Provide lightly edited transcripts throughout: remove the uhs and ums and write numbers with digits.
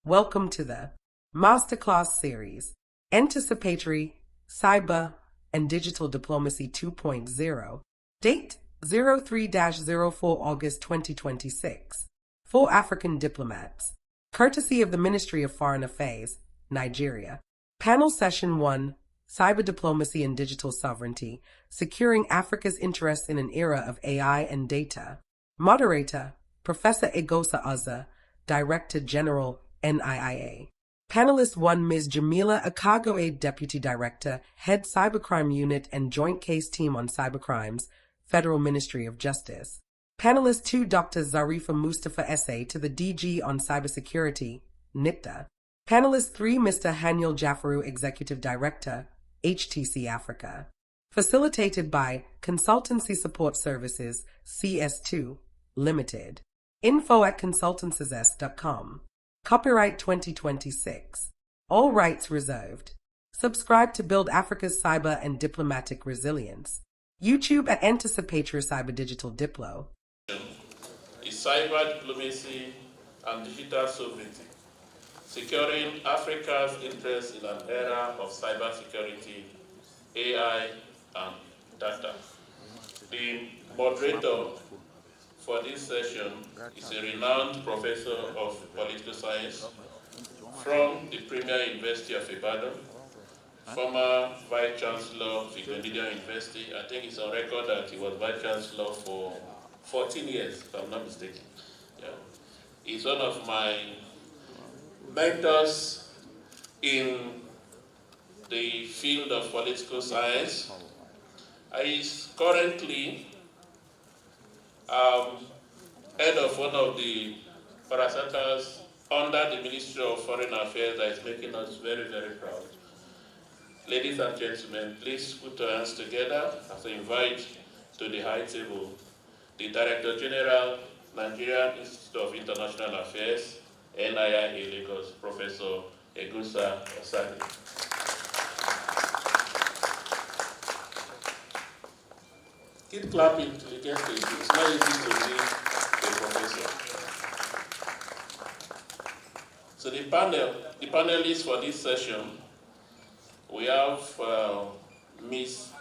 Welcome to the Masterclass Series, Anticipatory, Cyber, and Digital Diplomacy 2.0, date 03-04 August 2026, for African diplomats, courtesy of the Ministry of Foreign Affairs, Nigeria. Panel Session 1, Cyber Diplomacy and Digital Sovereignty, Securing Africa's Interests in an Era of AI and Data. Moderator, Professor Eghosa, Director General, NIIA. Panelist 1, Ms. Jamila, Akaaga-Ade Deputy Director, Head Cybercrime Unit and Joint Case Team on Cybercrimes, Federal Ministry of Justice. Panelist 2, Dr. Zareefa Mustafa, SA to the DG on Cybersecurity, NITDA. Panelist 3, Mr. Hanniel Jafaru, Executive Director, HTC Africa. Facilitated by Consultancy Support Services, CS2, Limited. info@consultancies.com. Copyright 2026. All rights reserved. Subscribe to build Africa's cyber and diplomatic resilience. YouTube at Anticipatory Cyber Digital Diplo. Is cyber diplomacy and digital sovereignty, securing Africa's interests in an era of cybersecurity, AI, and data. The moderator for this session is a renowned professor of political science from the Premier University of Ibadan, former Vice Chancellor of Nigerian University. I think it's on record that he was Vice Chancellor for 14 years, if I'm not mistaken. Yeah. He's one of my mentors in the field of political science. He's currently head of one of the parastatals under the Ministry of Foreign Affairs that is making us very, very proud. Ladies and gentlemen, please put your hands together as I invite to the high table the Director General, Nigerian Institute of International Affairs, NIIA Lagos, Professor Eghosa, Osaghae. Keep clapping till it gets to you. It's not easy to be a professor. So the panelists for this session, we have Ms.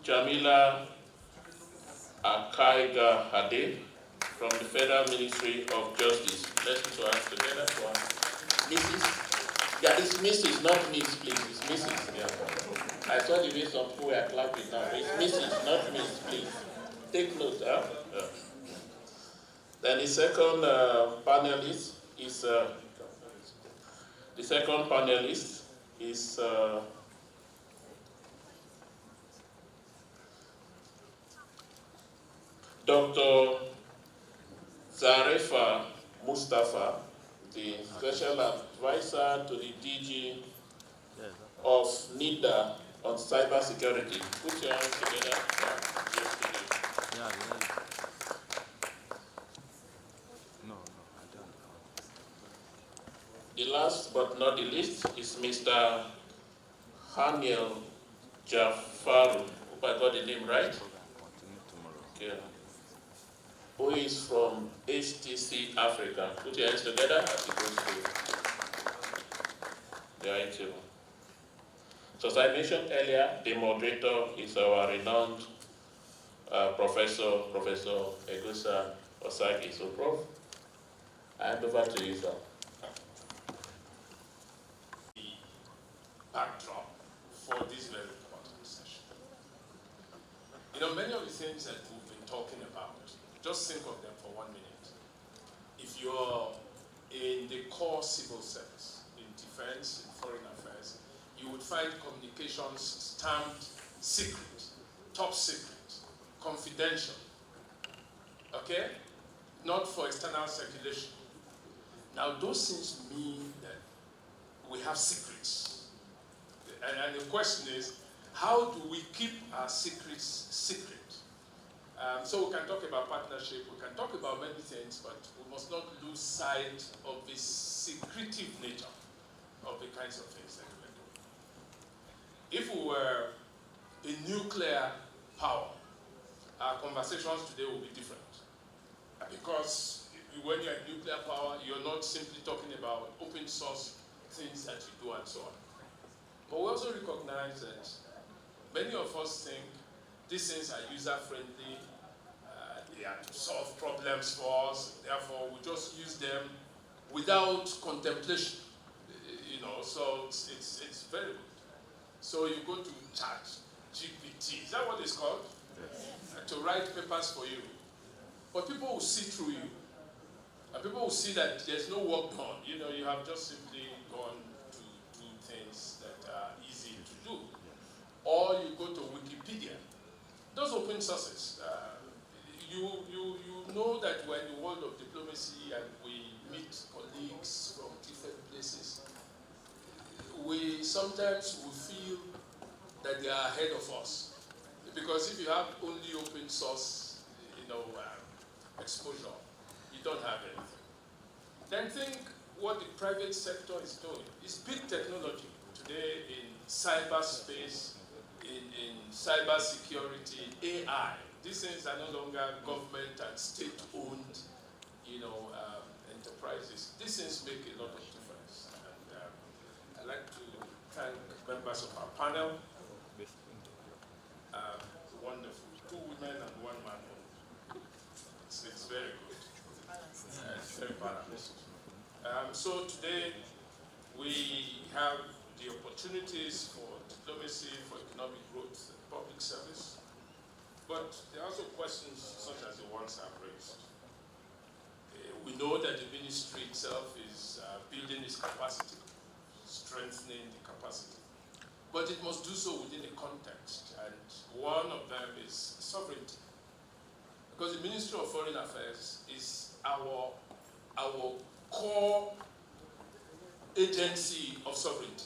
Jamila Akaaga-Ade from the Federal Ministry of Justice. Let's put our hands together for Mrs. Yeah, it's Mrs., not Miss, please. It's Mrs. Yeah. I saw the way some people were clapping now. It's Mrs., not Miss, please. Take note, huh? Yeah. Then the second panelist is Dr. Zareefa Mustafa, the Special Advisor to the DG of NITDA on Cybersecurity. Put your hands together. No, I don't. The last but not the least is Mr. Hanniel Jafaru. Hope I got the name right. Okay. Who is from HTC Africa. Put your hands together as it goes to the high table. So as I mentioned earlier, the moderator is our renowned Professor Eghosa Osaghae. So, Prof, I hand over to you, sir. The backdrop for this very important session. You know, many of the things that we've been talking about, just think of them for 1 minute. If you're in the core civil service, in defense, in foreign affairs, you would find communications stamped secret, top secret, confidential, okay? Not for external circulation. Now, those things mean that we have secrets. And the question is, how do we keep our secrets secret? So we can talk about partnership, we can talk about many things, but we must not lose sight of the secretive nature of the kinds of things that we're doing. If we were a nuclear power, our conversations today will be different. Because when you're at nuclear power, you're not simply talking about open source things that you do and so on. But we also recognize that many of us think these things are user-friendly, they are to solve problems for us, therefore we just use them without contemplation, so it's very good. So you go to Chat GPT, is that what it's called? Yes. To write papers for you. But people will see through you. And people will see that there's no work done. You have just simply gone to do things that are easy to do. Or you go to Wikipedia. Those open sources. You know that we're in the world of diplomacy and we meet colleagues from different places. We sometimes will feel that they are ahead of us. Because if you have only open source, exposure, you don't have anything. Then think what the private sector is doing. It's big technology today in cyberspace, in cybersecurity, AI. These things are no longer government and state-owned, enterprises. These things make a lot of difference. And I'd like to thank members of our panel. Wonderful. 2 women and 1 man. It's very good. It's very balanced. So today we have the opportunities for diplomacy, for economic growth, and public service. But there are also questions such as the ones I've raised. We know that the ministry itself is building its capacity, strengthening the capacity. But it must do so within a context, and one of them is sovereignty. Because the Ministry of Foreign Affairs is our core agency of sovereignty.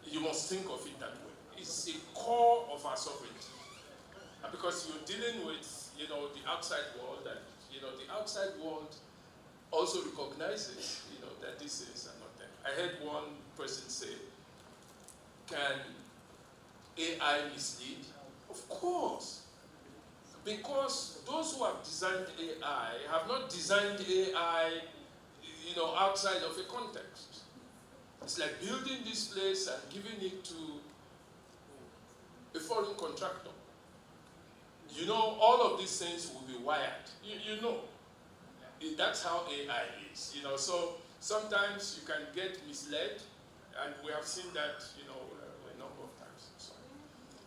You must think of it that way. It's a core of our sovereignty. And because you're dealing with, the outside world, and, the outside world also recognizes, that these things are not there. I heard one person say, can AI mislead? Of course. Because those who have designed AI have not designed AI, outside of a context. It's like building this place and giving it to a foreign contractor. All of these things will be wired. That's how AI is. So sometimes you can get misled, and we have seen that, a number of times.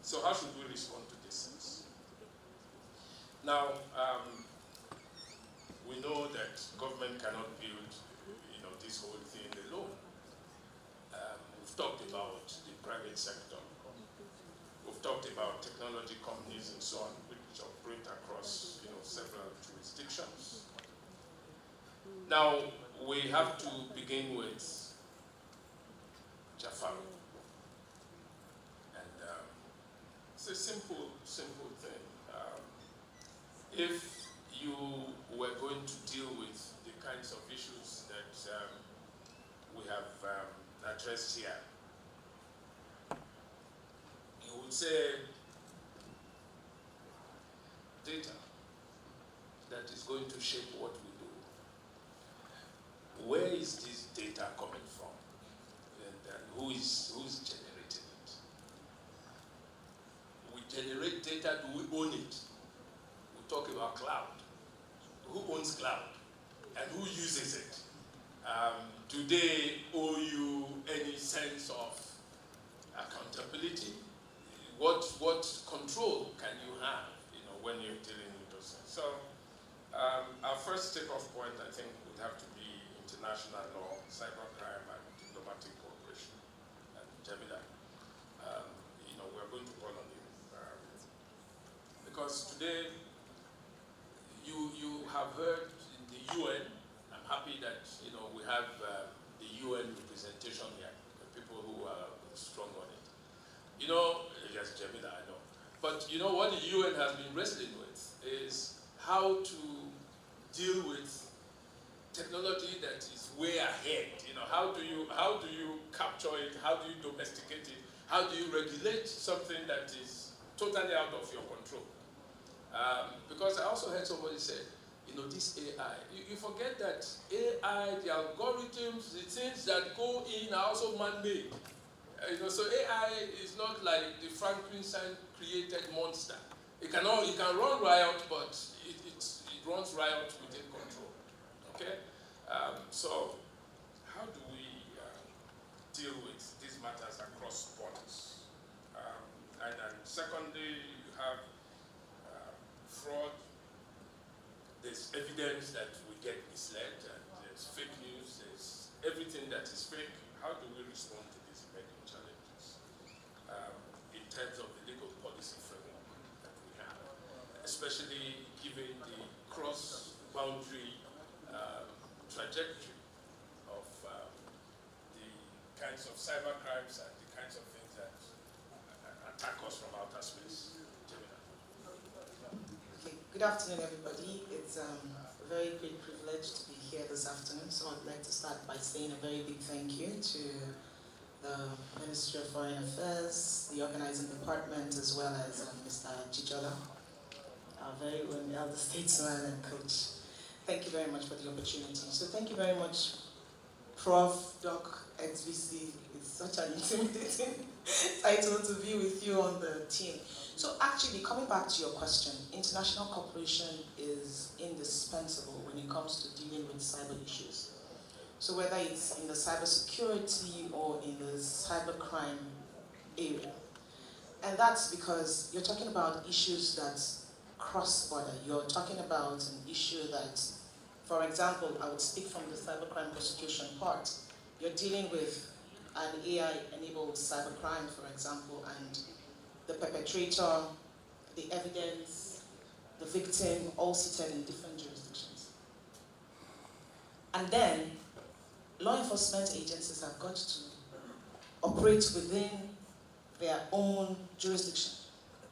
So how should we respond to these things? Now, we know that government cannot build, this whole thing alone. We've talked about the private sector. We've talked about technology companies and so on, which operate across, several jurisdictions. Now, we have to begin with Jafaru. And it's a simple thing. If you were going to deal with the kinds of issues that we have addressed here, you would say data that is going to shape what we do. Where is this data coming from? And who's generating it? We generate data, do we own it? We talk about cloud. Who owns cloud? And who uses it? Do they owe you any sense of accountability? What control can you have, when you're dealing with those things? So our first takeoff point, I think, would have to be international law, cybercrime, and diplomatic cooperation. And Jamila, we're going to call on you. Because today, you have heard in the UN, I'm happy that, we have the UN representation here, the people who are strong on it. Yes, Jamila, I know. But what the UN has been wrestling with is how to deal with technology that is way ahead. How do you capture it? How do you domesticate it? How do you regulate something that is totally out of your control? Because I also heard somebody say, this AI. You forget that AI, the algorithms, the things that go in are also man-made. So AI is not like the Frankenstein created monster. It can run riot, but it runs riot within control. Okay? So how do we deal with these matters across borders? And secondly, you have fraud. There's evidence that we get misled, and there's fake news, there's everything that is fake. How do we respond to these emerging challenges in terms of the legal policy framework that we have, especially given the cross-boundary trajectory of the kinds of cybercrimes and the kinds of things that attack us from outer space? Jamila. Okay. Good afternoon, everybody. It's a very great privilege to be here this afternoon, so I'd like to start by saying a very big thank you to the Ministry of Foreign Affairs, the organizing department, as well as Mr. Jijola, our very own elder statesman and coach. Thank you very much for the opportunity. So thank you very much, Prof. Doc, XVC. It's such an intimidating title to be with you on the team. So actually, coming back to your question, international cooperation is indispensable when it comes to dealing with cyber issues. So whether it's in the cybersecurity or in the cybercrime area. And that's because you're talking about issues that cross-border. You're talking about an issue that, for example, I would speak from the cybercrime prosecution part. You're dealing with an AI-enabled cybercrime, for example, and the perpetrator, the evidence, the victim, all seated in different jurisdictions. And then, law enforcement agencies have got to operate within their own jurisdiction.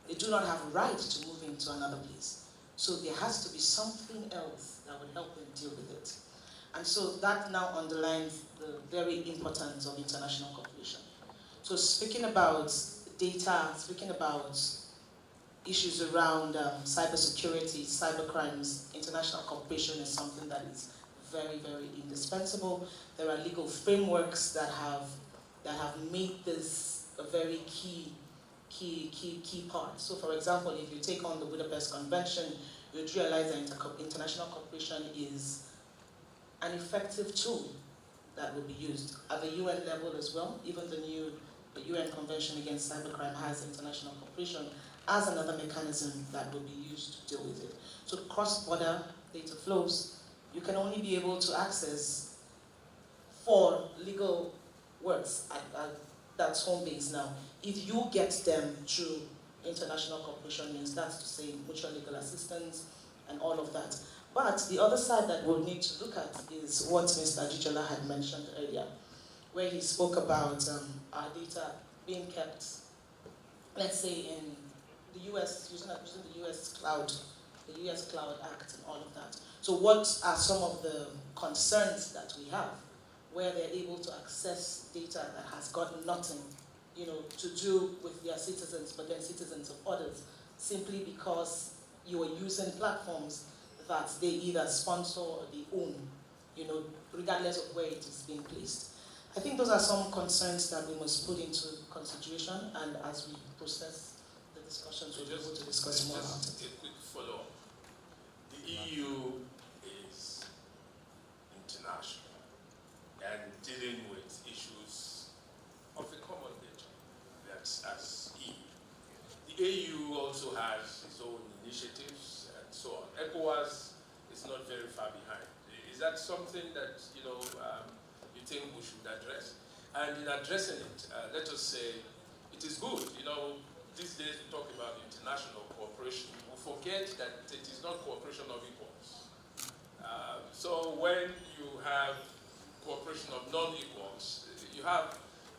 They do not have a right to move into another place. So there has to be something else that would help them deal with it. And so that now underlines the very importance of international cooperation. So speaking about data, speaking about issues around cybersecurity, cybercrimes, international cooperation is something that is very, very indispensable. There are legal frameworks that have made this a very key part. So for example, if you take on the Budapest Convention, you'd realize that international cooperation is an effective tool that will be used at the UN level as well. Even the UN Convention Against Cybercrime has international cooperation as another mechanism that will be used to deal with it. So cross-border data flows, you can only be able to access for legal works that's home base now. If you get them through international cooperation means, that's to say mutual legal assistance and all of that. But the other side that we'll need to look at is what Mr. Jijola had mentioned earlier, where he spoke about our data being kept, let's say in the US, using the US Cloud Act and all of that. So what are some of the concerns that we have where they're able to access data that has got nothing, to do with their citizens, but then citizens of others, simply because you are using platforms that they either sponsor or they own, regardless of where it is being placed. I think those are some concerns that we must put into consideration, and as we process the discussions, we'll be able to discuss more about it. A quick follow-up. The EU is international and dealing with issues of a common nature. That's as EU. The AU also has its own initiatives and so on. ECOWAS is not very far behind. Is that something that you think we should address? And in addressing it, let us say it is good. These days we talk about international cooperation. We forget that it is not cooperation of equals. So when you have cooperation of non-equals, you have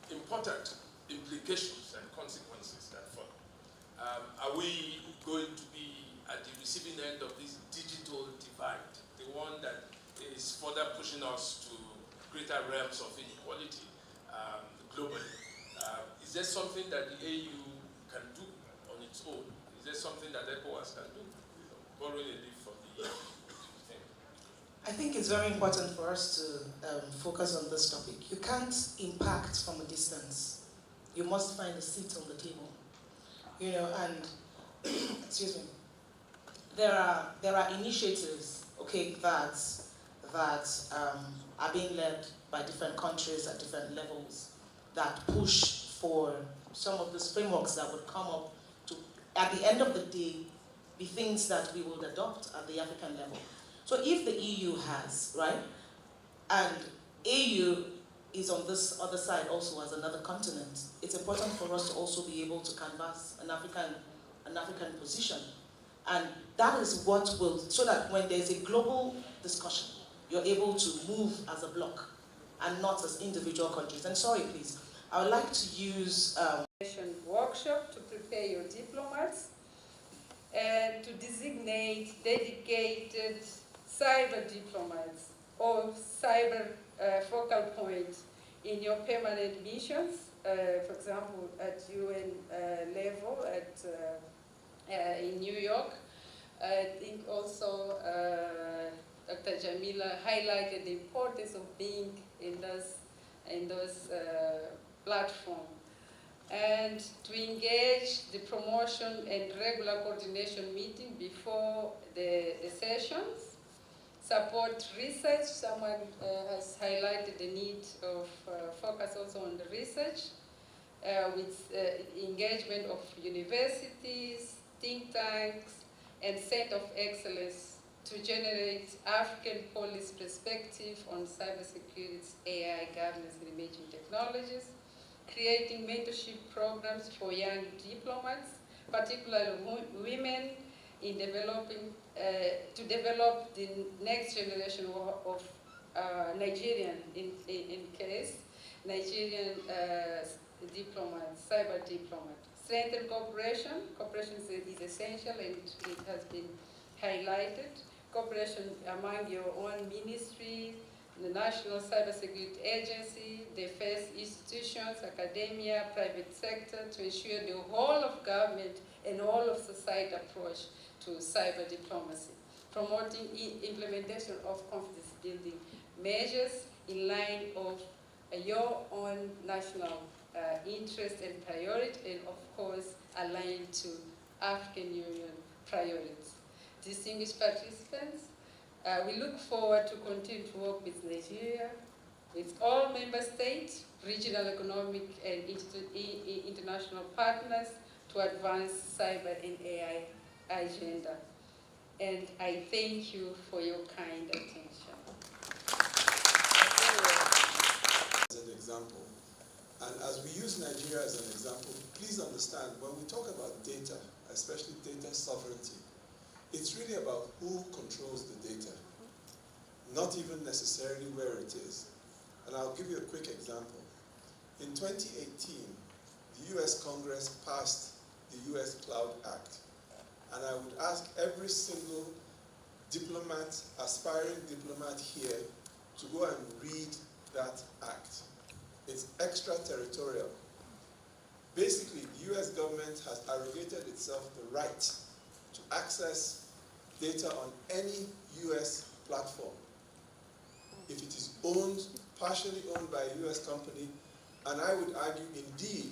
important implications and consequences that follow. Are we going to be at the receiving end of this digital divide, the one that is further pushing us to greater realms of inequality globally? Is there something that the AU can do on its own? Is there something that ECOWAS can do? Borrowing a leaf from the EU. I think it's very important for us to focus on this topic. You can't impact from a distance. You must find a seat on the table. You know, and excuse me. There are initiatives, okay, that are being led by different countries at different levels that push for some of these frameworks that would come up to, at the end of the day, be things that we will adopt at the African level. So if the EU has, right, and AU is on this other side also as another continent, it's important for us to also be able to canvass an African position. And that is what will, so that when there's a global discussion, you're able to move as a bloc and not as individual countries. And sorry, please, I would like to use workshop to prepare your diplomats and to designate dedicated cyber diplomats or cyber focal points in your permanent missions, for example, at UN level, in New York. I think also Dr. Jamila highlighted the importance of being in those platforms, and to engage the promotion and regular coordination meeting before the sessions, support research. Someone has highlighted the need of focus also on the research, with engagement of universities, think tanks, and Center of Excellence to generate African policy perspective on cybersecurity, AI, governance, and emerging technologies, creating mentorship programs for young diplomats, particularly women, in developing, to develop the next generation of Nigerian, in case, Nigerian diplomats, cyber diplomats. Strengthen cooperation. Cooperation is essential, and it has been highlighted. Cooperation among your own ministry, the National Cybersecurity Agency, defense institutions, academia, private sector, to ensure the whole of government and all of society approach to cyber diplomacy. Promoting implementation of confidence building measures in line of your own national interest and priority, and of course aligned to African Union priorities. Distinguished participants, we look forward to continue to work with Nigeria, with all member states, regional economic and international partners to advance cyber and AI agenda. And I thank you for your kind attention. As an example, and as we use Nigeria as an example, please understand, when we talk about data, especially data sovereignty, it's really about who controls the data, not even necessarily where it is. And I'll give you a quick example. In 2018, the US Congress passed the US Cloud Act. And I would ask every single diplomat, aspiring diplomat here, to go and read that act. It's extraterritorial. Basically, the US government has arrogated itself the right to access data on any US platform if it is owned, partially owned by a US company, and I would argue, indeed,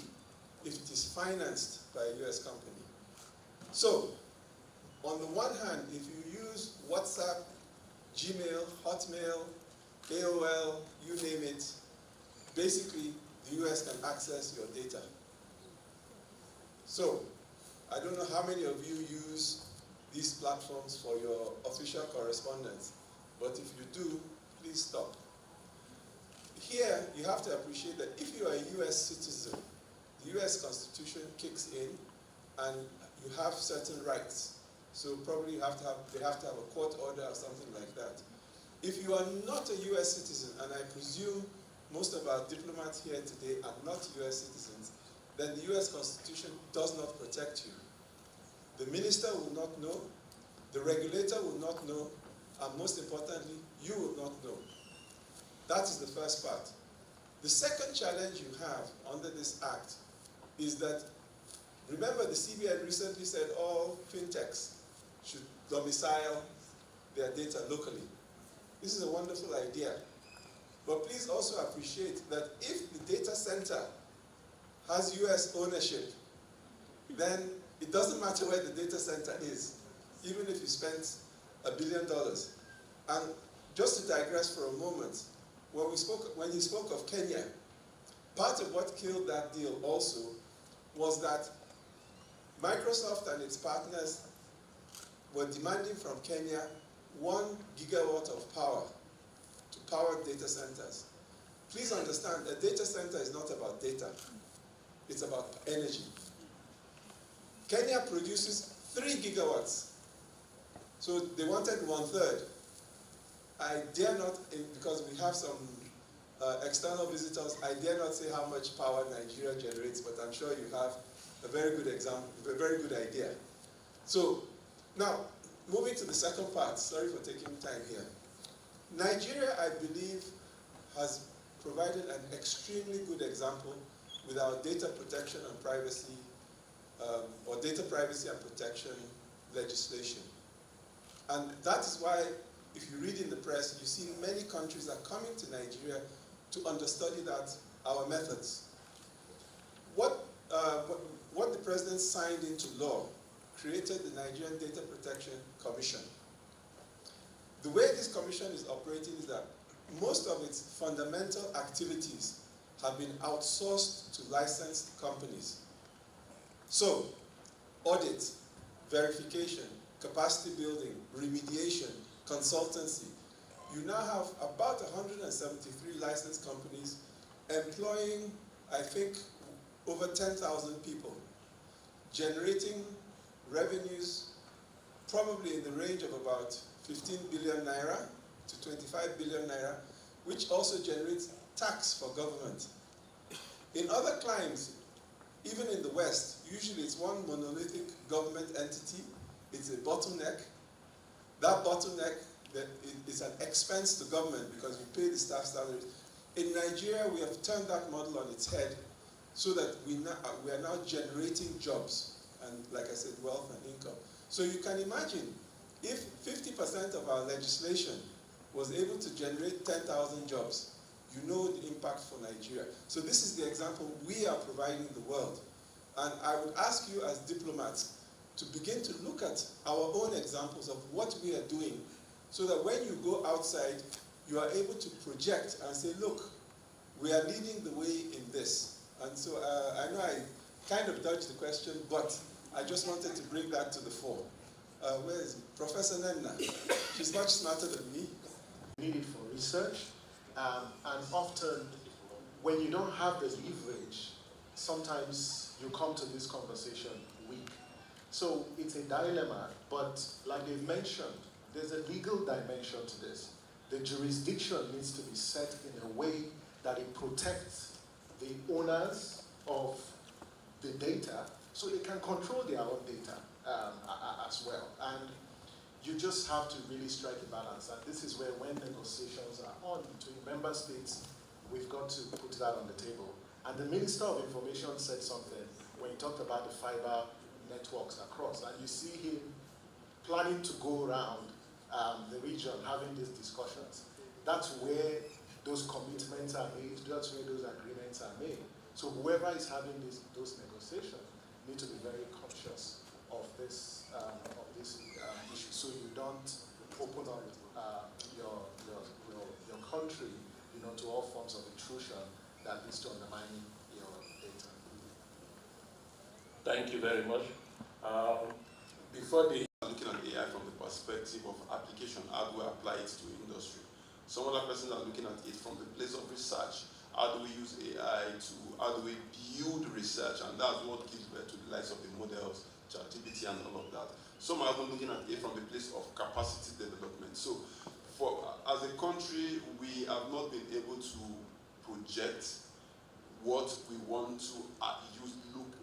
if it is financed by a US company. So, on the one hand, if you use WhatsApp, Gmail, Hotmail, AOL, you name it, basically, the US can access your data. So, I don't know how many of you use these platforms for your official correspondence, but if you do, please stop. Here, you have to appreciate that if you are a US citizen, the US Constitution kicks in and you have certain rights. So probably they have to have a court order or something like that. If you are not a US citizen, and I presume most of our diplomats here today are not US citizens, then the US Constitution does not protect you. The minister will not know, the regulator will not know, and most importantly, you will not know. That is the first part. The second challenge you have under this act is that, remember the CBN recently said all fintechs should domicile their data locally. This is a wonderful idea. But please also appreciate that if the data center has US ownership, then it doesn't matter where the data center is, even if you spent $1 billion. And just to digress for a moment, when he spoke of Kenya, part of what killed that deal also was that Microsoft and its partners were demanding from Kenya 1 gigawatt of power to power data centers. Please understand, a data center is not about data. It's about energy. Kenya produces 3 gigawatts. So they wanted 1/3. I dare not, because we have some external visitors, I dare not say how much power Nigeria generates, but I'm sure you have a very good example, a very good idea. So now, moving to the second part, sorry for taking time here. Nigeria, I believe, has provided an extremely good example with our data protection and privacy, or data privacy and protection legislation. And that is why, if you read in the press, you see many countries are coming to Nigeria to understudy our methods. What the president signed into law created the Nigerian Data Protection Commission. The way this commission is operating is that most of its fundamental activities have been outsourced to licensed companies. So, audit, verification, capacity building, remediation, consultancy. You now have about 173 licensed companies employing, I think, over 10,000 people, generating revenues probably in the range of about 15 billion naira to 25 billion naira, which also generates tax for government. In other climes, even in the West, usually it's one monolithic government entity. It's a bottleneck. That bottleneck is an expense to government because you pay the staff salaries. In Nigeria, we have turned that model on its head so that we are now generating jobs and, like I said, wealth and income. So you can imagine if 50% of our legislation was able to generate 10,000 jobs, you know the impact for Nigeria. So this is the example we are providing the world. And I would ask you as diplomats to begin to look at our own examples of what we are doing so that when you go outside, you are able to project and say, look, we are leading the way in this. And so I know I kind of dodged the question, but I just wanted to bring that to the fore. Where is Professor Nenna? She's much smarter than me. Needed for research, and often when you don't have the leverage, sometimes you come to this conversation weak. So it's a dilemma, but like they've mentioned, there's a legal dimension to this. The jurisdiction needs to be set in a way that it protects the owners of the data so they can control their own data as well. And you just have to really strike a balance. And this is where when negotiations are on between member states, we've got to put that on the table. And the Minister of Information said something when he talked about the fiber networks across. And you see him planning to go around the region having these discussions. That's where those commitments are made, that's where those agreements are made. So whoever is having those negotiations need to be very conscious of this issue, so you don't open up your country, to all forms of intrusion that leads to undermining your data. Thank you very much. Before they are looking at AI from the perspective of application, how do we apply it to industry? Some other persons are looking at it from the place of research. How do we use AI how do we build research? And that's what gives birth to the likes of the models, ChatGPT and all of that. Some are even looking at it from the place of capacity development. So as a country, we have not been able to project what we want to use,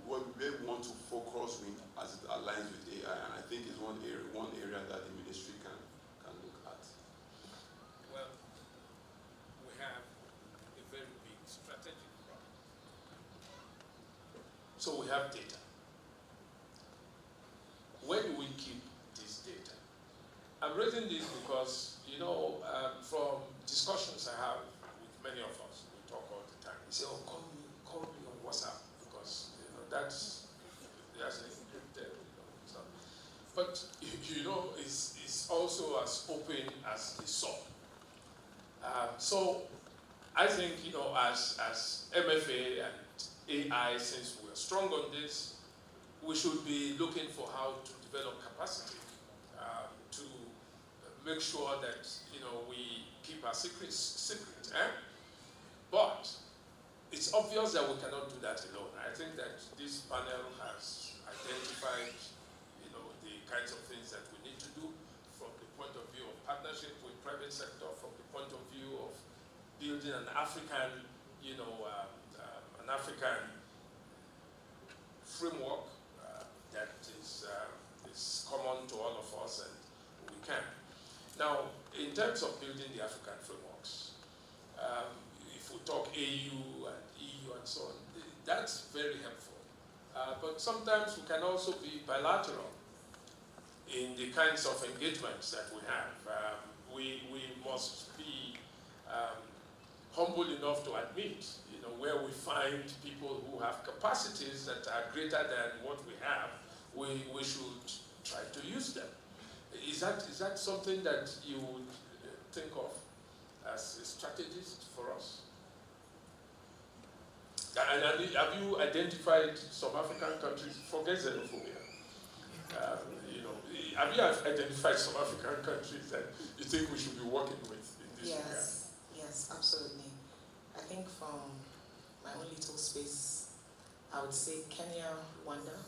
what we want to focus with as it aligns with AI. And I think it's one area that the ministry can look at. Well, we have a very big strategic problem. So we have data. Where do we keep this data? I'm raising this because, from discussions I have with many of us. We talk all the time. We say, oh, call me on WhatsApp, because that's an encrypted, so. But it's also as open as the sun. So I think, as MFA and AI, since we're strong on this, we should be looking for how to develop capacity to make sure that we keep our secret. But it's obvious that we cannot do that alone. I think that this panel has identified the kinds of things that we need to do from the point of view of partnership with private sector, from the point of view of building an African, an African framework that is common to all of us, and we can. Now, in terms of building the African frameworks, if we talk AU and EU and so on, that's very helpful. But sometimes we can also be bilateral in the kinds of engagements that we have. We must be humble enough to admit, where we find people who have capacities that are greater than what we have, we should try to use them. Is that something that you would think of as a strategist for us? And have you identified some African countries? Forget xenophobia. Have you identified some African countries that you think we should be working with in this regard? Yes, absolutely. I think from my own little space, I would say Kenya, Rwanda,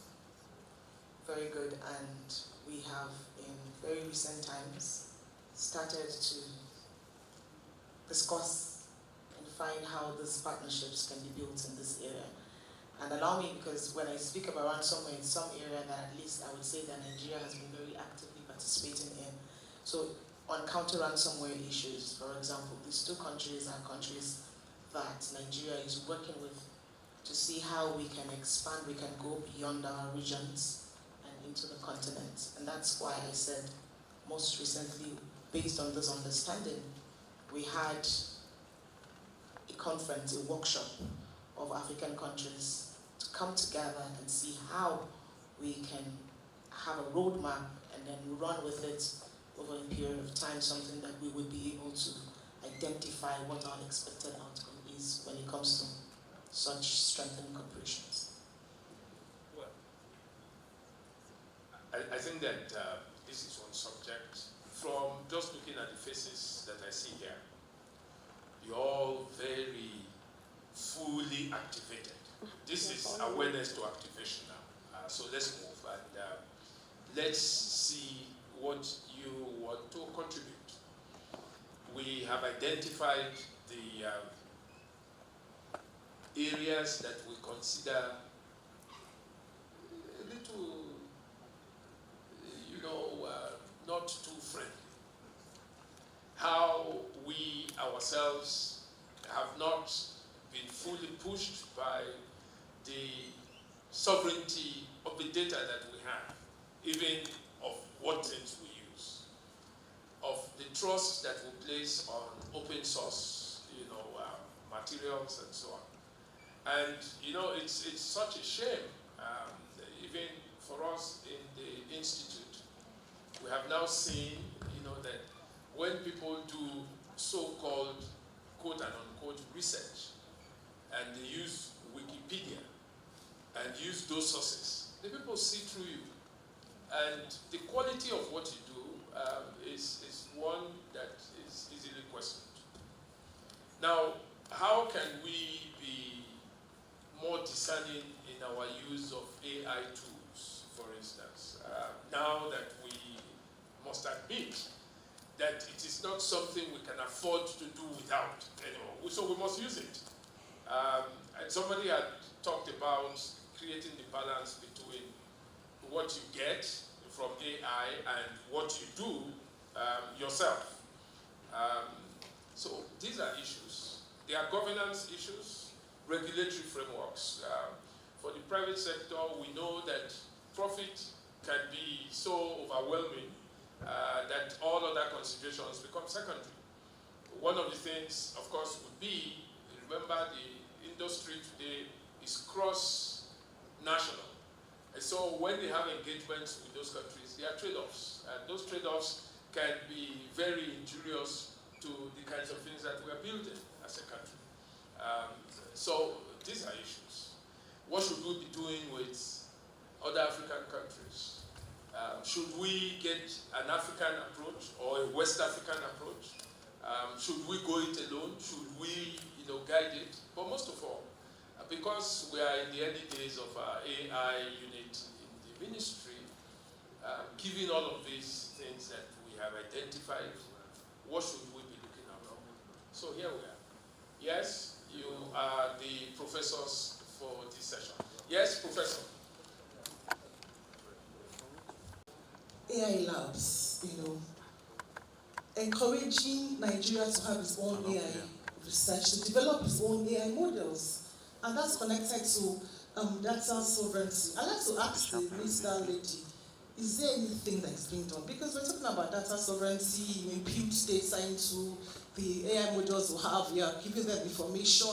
very good, and we have in very recent times started to discuss and find how these partnerships can be built in this area. And allow me, because when I speak about ransomware, in some area that at least I would say that Nigeria has been very actively participating in. So on counter-ransomware issues, for example, these two countries are countries that Nigeria is working with to see how we can expand, we can go beyond our regions and into the continent. And that's why I said, most recently, based on this understanding, we had a conference, a workshop of African countries to come together and see how we can have a roadmap and then run with it over a period of time, something that we would be able to identify what our expected outcome is when it comes to such strengthening corporations. Well, I think that this is one subject. From just looking at the faces that I see here, you're all very fully activated. This is awareness to activation now. So let's move and let's see what you want to contribute. We have identified the areas that we consider a little, not too friendly. How we ourselves have not been fully pushed by the sovereignty of the data that we have, even of what things we use, of the trust that we place on open source, materials and so on. And it's such a shame, even for us in the institute. We have now seen, that when people do so-called quote and unquote research, and they use Wikipedia and use those sources, the people see through you. And the quality of what you do is one that is easily questioned. Now, how can we be more discerning in our use of AI tools, for instance, now that we must admit that it is not something we can afford to do without anymore. So we must use it. And somebody had talked about creating the balance between what you get from AI and what you do yourself. So these are issues. They are governance issues, regulatory frameworks. For the private sector, we know that profit can be so overwhelming that all other considerations become secondary. one of the things, of course, would be, remember the industry today is cross-national. And so when they have engagements with those countries, there are trade-offs. And those trade-offs can be very injurious to the kinds of things that we are building as a country. So these are issues. What should we be doing with other African countries? Should we get an African approach or a West African approach? Should we go it alone? Should we, guide it? But most of all, because we are in the early days of our AI unit in the ministry, given all of these things that we have identified, what should we be looking out for? So here we are. Yes, you are the professors for this session. Yes, Professor. AI labs, encouraging Nigeria to have its own AI research, to develop its own AI models. And that's connected to data sovereignty. I'd like to ask the minister lady, is there anything that is being done? Because we're talking about data sovereignty, you impute data into the AI models we have, we are giving them information.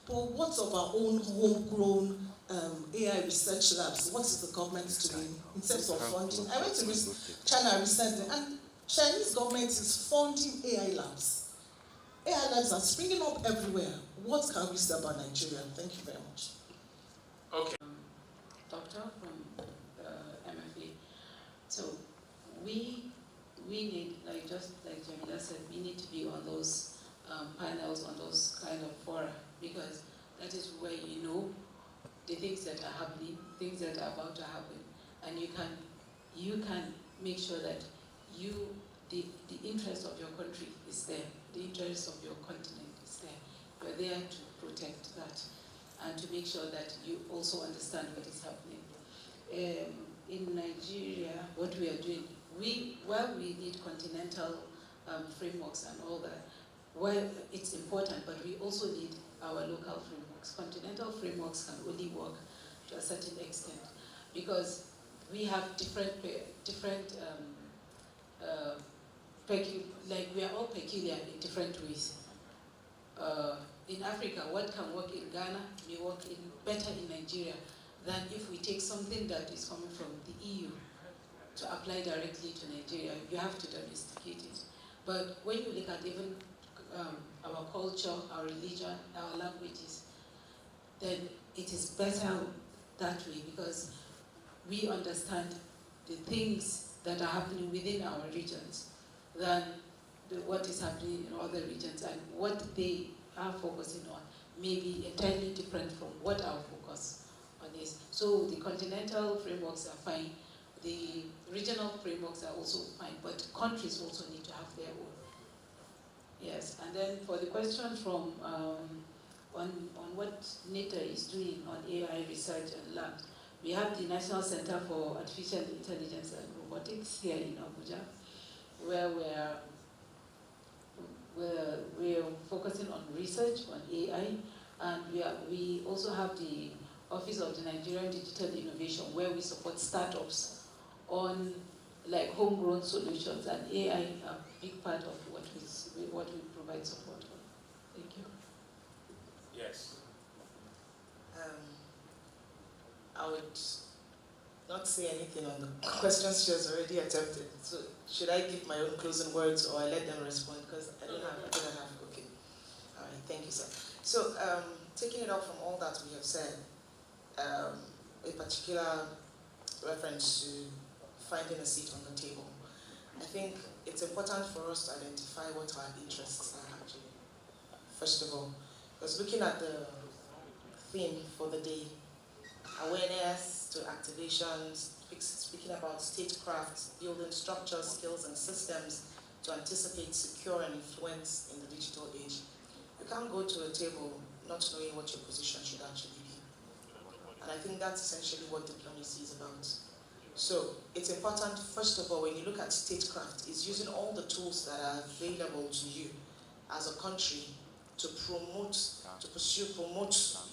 But what of our own homegrown AI research labs? What is the government doing in terms of funding? I went to China recently, and Chinese government is funding AI labs. AI labs are springing up everywhere. What can we say about Nigeria? Thank you very much. Okay. Doctor from MFA. So we need, just like Jamila said, we need to be on those panels, on those kind of fora, because that is where you know the things that are happening, things that are about to happen, and you can make sure that the interest of your country is there, the interest of your continent is there. You're there to protect that and to make sure that you also understand what is happening. In Nigeria, what we are doing, while we need continental frameworks and all that, well, it's important, but we also need our local frameworks. Continental frameworks can only work to a certain extent because we have we are all peculiar in different ways. In Africa, what can work in Ghana may work better in Nigeria than if we take something that is coming from the EU to apply directly to Nigeria. You have to domesticate it. But when you look at even our culture, our religion, our languages, then it is better that way because we understand the things that are happening within our regions than what is happening in other regions, and what they are focusing on may be entirely different from what our focus on is. So the continental frameworks are fine, the regional frameworks are also fine, but countries also need to have their own. Yes, and then for the question from on what NITDA is doing on AI research and labs, we have the National Center for Artificial Intelligence and Robotics here in Abuja, where we're focusing on research on AI, and we also have the Office of the Nigerian Digital Innovation, where we support startups on homegrown solutions, and AI a big part of what we provide support on. Thank you. Yes. I would not say anything on the questions she has already attempted. So should I give my own closing words or I let them respond? Because I don't have. Okay. All right. Thank you, sir. So taking it up from all that we have said, a particular reference to finding a seat on the table. I think it's important for us to identify what our interests are actually, first of all. Because looking at the theme for the day, awareness to activations, speaking about statecraft, building structures, skills, and systems to anticipate, secure, and influence in the digital age. You can't go to a table not knowing what your position should actually be. And I think that's essentially what diplomacy is about. So it's important, first of all, when you look at statecraft, is using all the tools that are available to you as a country to promote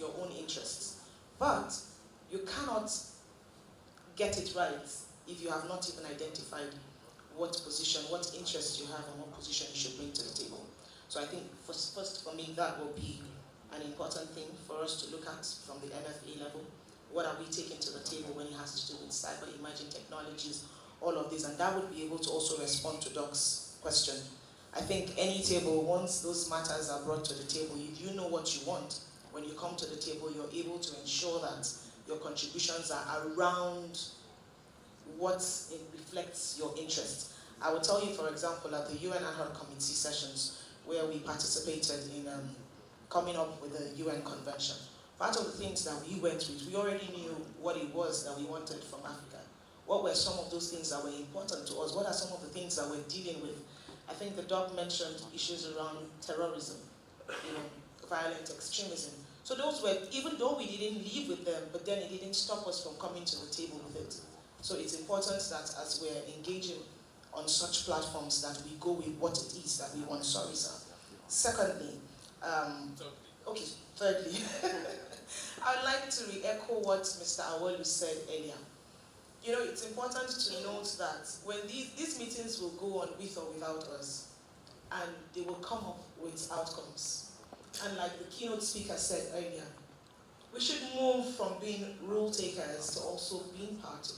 your own interests. But you cannot get it right if you have not even identified what position, what interests you have, and what position you should bring to the table. So I think first for me, that will be an important thing for us to look at from the MFA level. What are we taking to the table when it has to do with cyber emerging technologies, all of this, and that would be able to also respond to Doc's question. I think any table, once those matters are brought to the table, if you know what you want, when you come to the table, you're able to ensure that your contributions are around what it reflects your interest. I will tell you, for example, at the UN Ad Hoc Committee sessions, where we participated in coming up with the UN Convention, part of the things that we went with, we already knew what it was that we wanted from Africa. What were some of those things that were important to us? What are some of the things that we're dealing with? I think the doc mentioned issues around terrorism, violent extremism. So those were, even though we didn't live with them, but then it didn't stop us from coming to the table with it. So it's important that as we're engaging on such platforms that we go with what it is that we want. Sorry, sir. Secondly, thirdly, I'd like to re-echo what Mr. Awolu said earlier. It's important to note that when these meetings will go on with or without us, and they will come up with outcomes. And like the keynote speaker said earlier, we should move from being rule takers to also being part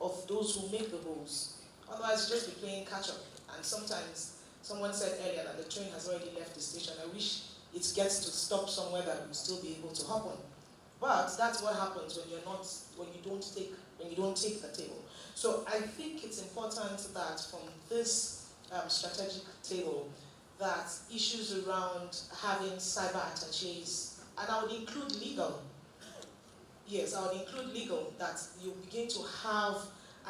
of those who make the rules. Otherwise, you'll just be playing catch up. And sometimes, someone said earlier that the train has already left the station. I wish it gets to stop somewhere that we'll still be able to hop on. But that's what happens when you don't take the table. So I think it's important that from this strategic table, that issues around having cyber attaches, and I would include legal. Yes, I would include legal, that you begin to have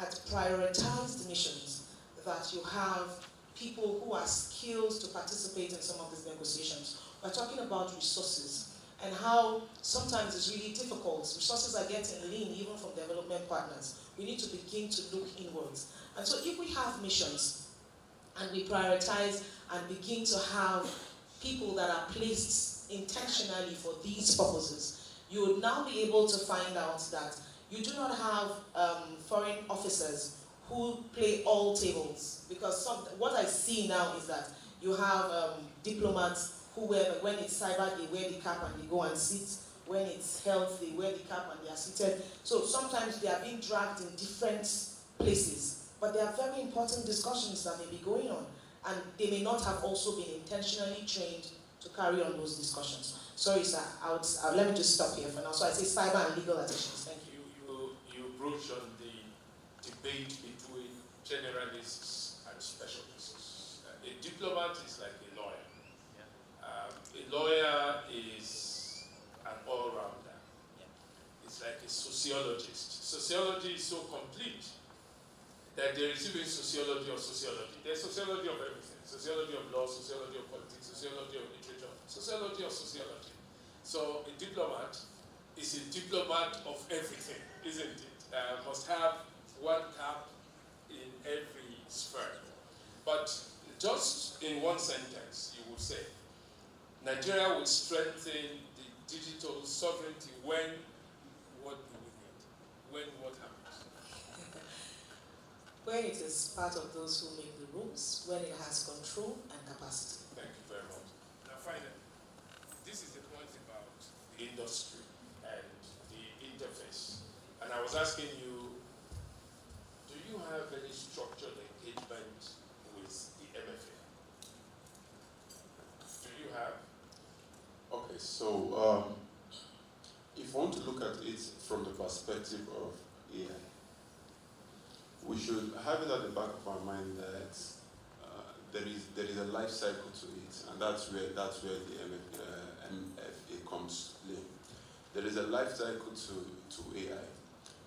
at prioritized missions, that you have people who are skilled to participate in some of these negotiations. We're talking about resources and how sometimes it's really difficult. Resources are getting lean even from development partners. We need to begin to look inwards. And so if we have missions and we prioritize and begin to have people that are placed intentionally for these purposes, you would now be able to find out that you do not have foreign officers who play all tables. Because what I see now is that you have diplomats who when it's cyber, they wear the cap and they go and sit. When it's health, they wear the cap and they are seated. So sometimes they are being dragged in different places. But there are very important discussions that may be going on. And they may not have also been intentionally trained to carry on those discussions. Sorry, sir, let me just stop here for now. So I say cyber and legal attaches. Thank you. You broach on the debate between generalists and specialists. A diplomat is like a lawyer. A lawyer is an all-rounder. It's like a sociologist. Sociology is so complete that there is even sociology of sociology. There's sociology of everything. Sociology of law, sociology of politics, sociology of literature, sociology of sociology. So a diplomat is a diplomat of everything, isn't it? Must have one cap in every sphere. But just in one sentence, you would say, Nigeria will strengthen the digital sovereignty when what do we need? When what happens? When it is part of those who make the rules, when it has control and capacity. Thank you very much. Now finally, this is the point about the industry and the interface. And I was asking you, do you have any structured engagement with the MFA? Do you have? Okay, so if you want to look at it from the perspective of AI, we should have it at the back of our mind that there is a life cycle to it, and that's where the MFA comes to play. There is a life cycle to AI.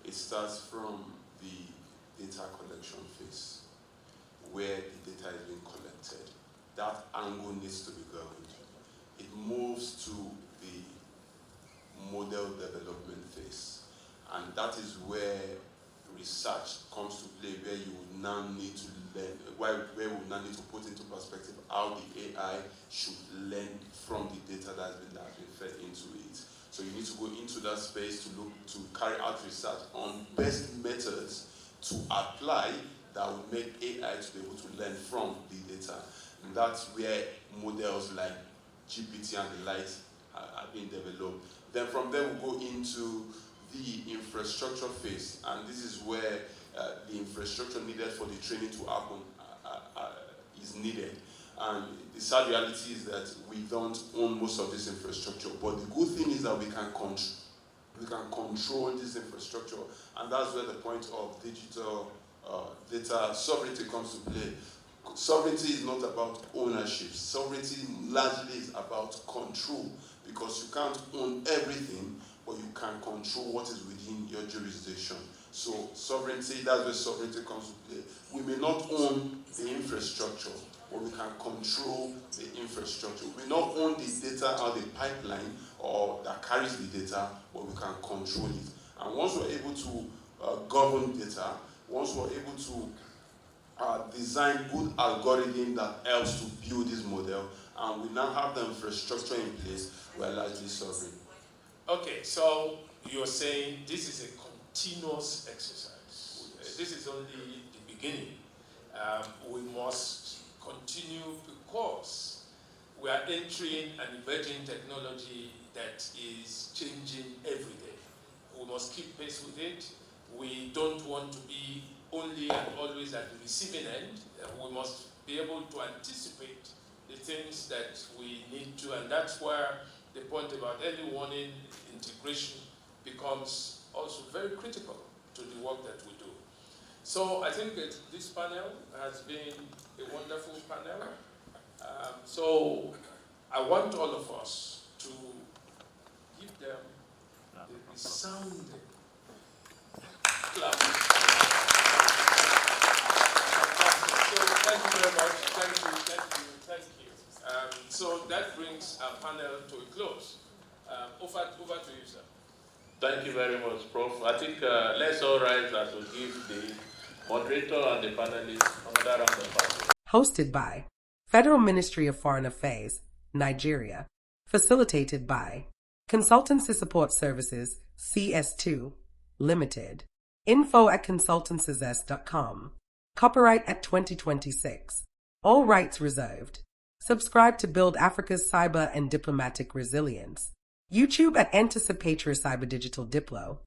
It starts from the data collection phase, where the data is being collected. That angle needs to be governed. It moves to the model development phase, and that is where research comes to play, where you would now need to learn, where we would now need to put into perspective how the AI should learn from the data that has been fed into it. So you need to go into that space to carry out research on best methods to apply that will make AI to be able to learn from the data. And that's where models like GPT and the likes are being developed. Then from there we'll go into the infrastructure phase, and this is where the infrastructure needed for the training to happen is needed. And the sad reality is that we don't own most of this infrastructure, but the good thing is that we can control this infrastructure, and that's where the point of digital data sovereignty comes to play. Sovereignty is not about ownership. Sovereignty largely is about control, because you can't own everything, but you can control what is within your jurisdiction. So sovereignty, that's where sovereignty comes to play. We may not own the infrastructure, but we can control the infrastructure. We may not own the data or the pipeline or that carries the data, but we can control it. And once we're able to govern data, once we're able to design good algorithm that helps to build this model, and we now have the infrastructure in place, we're largely sovereign. Okay, so you're saying this is a continuous exercise. Yes. This is only the beginning. We must continue because we are entering an emerging technology that is changing every day. We must keep pace with it. We don't want to be only and always at the receiving end. We must be able to anticipate the things that we need to, and that's where the point about early warning integration becomes also very critical to the work that we do. So I think that this panel has been a wonderful panel. So I want all of us to give them the sounding clap. So thank you very much. Thank you. So that brings our panel to a close. Over to you, sir. Thank you very much, Prof. I think let's all rise as we give the moderator and the panelists another round of applause. Hosted by Federal Ministry of Foreign Affairs, Nigeria. Facilitated by Consultancy Support Services, CS2, Limited. info@consultancys.com. Copyright at 2026. All rights reserved. Subscribe to build Africa's cyber and diplomatic resilience. YouTube at Anticipatory Cyber Digital Diplo.